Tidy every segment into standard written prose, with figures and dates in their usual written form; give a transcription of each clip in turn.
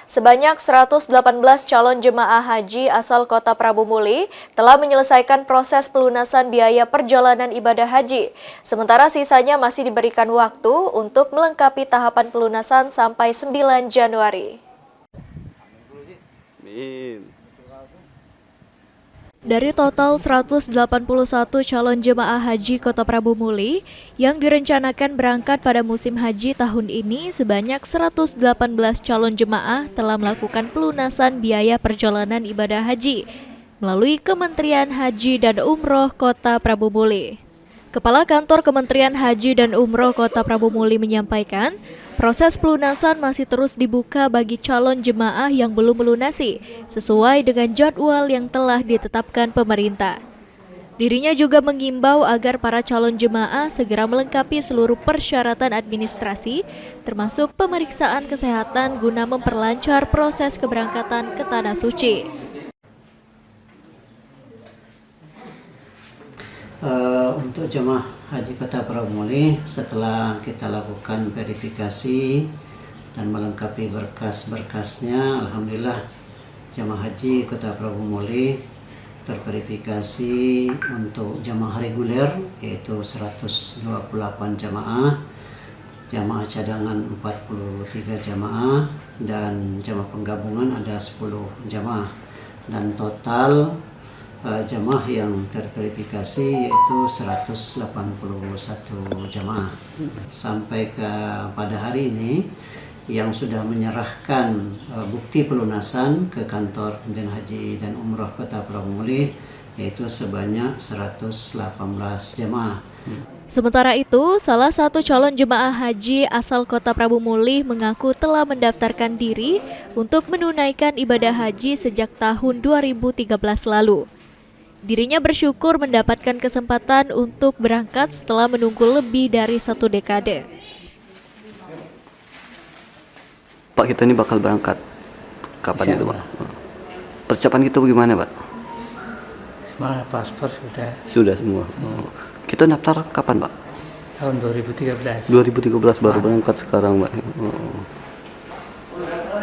Sebanyak 118 calon jemaah haji asal Kota Prabu Muli telah menyelesaikan proses pelunasan biaya perjalanan ibadah haji. Sementara sisanya masih diberikan waktu untuk melengkapi tahapan pelunasan sampai 9 Januari. Dari total 181 calon jemaah haji Kota Prabu Muli yang direncanakan berangkat pada musim haji tahun ini, sebanyak 118 calon jemaah telah melakukan pelunasan biaya perjalanan ibadah haji melalui Kementerian Haji dan Umroh Kota Prabu Muli. Kepala Kantor Kementerian Haji dan Umroh Kota Prabu Muli menyampaikan, proses pelunasan masih terus dibuka bagi calon jemaah yang belum melunasi, sesuai dengan jadwal yang telah ditetapkan pemerintah. Dirinya juga mengimbau agar para calon jemaah segera melengkapi seluruh persyaratan administrasi, termasuk pemeriksaan kesehatan guna memperlancar proses keberangkatan ke Tanah Suci. Untuk jemaah haji Kota Prabu Muli, setelah kita lakukan verifikasi dan melengkapi berkas-berkasnya, alhamdulillah jemaah haji Kota Prabu Muli terverifikasi untuk jemaah reguler yaitu 128 jemaah, jemaah cadangan 43 jemaah, dan jemaah penggabungan ada 10 jemaah, dan total jemaah yang terverifikasi yaitu 181 jemaah. Sampai pada hari ini yang sudah menyerahkan bukti pelunasan ke kantor Kementerian Haji dan Umroh Kota Prabu Muli yaitu sebanyak 118 jemaah. Sementara itu, salah satu calon jemaah haji asal Kota Prabu Muli mengaku telah mendaftarkan diri untuk menunaikan ibadah haji sejak tahun 2013 lalu. Dirinya bersyukur mendapatkan kesempatan untuk berangkat setelah menunggu lebih dari 1 dekade. Pak, kita ini bakal berangkat kapan itu, Pak? Persiapan kita bagaimana, Pak? Semua paspor sudah. Sudah semua. Kita daftar kapan, Pak? Tahun 2013. 2013 baru berangkat sekarang, Pak.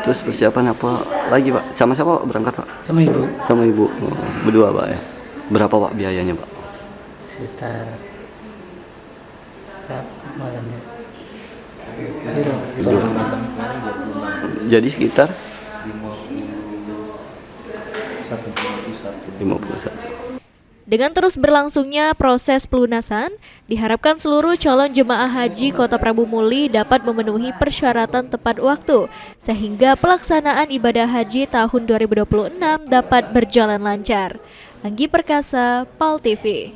Terus persiapan apa lagi, Pak? Sama siapa, Pak, berangkat, Pak? Sama ibu. Sama ibu. Berdua, Pak, ya. Berapa, Pak, biayanya, Pak? Sekitar berapa kemarinnya? Jadi sekitar 51. Dengan terus berlangsungnya proses pelunasan, diharapkan seluruh calon jemaah haji Kota Prabu Muli dapat memenuhi persyaratan tepat waktu, sehingga pelaksanaan ibadah haji tahun 2026 dapat berjalan lancar. Anggi Perkasa, PAL TV.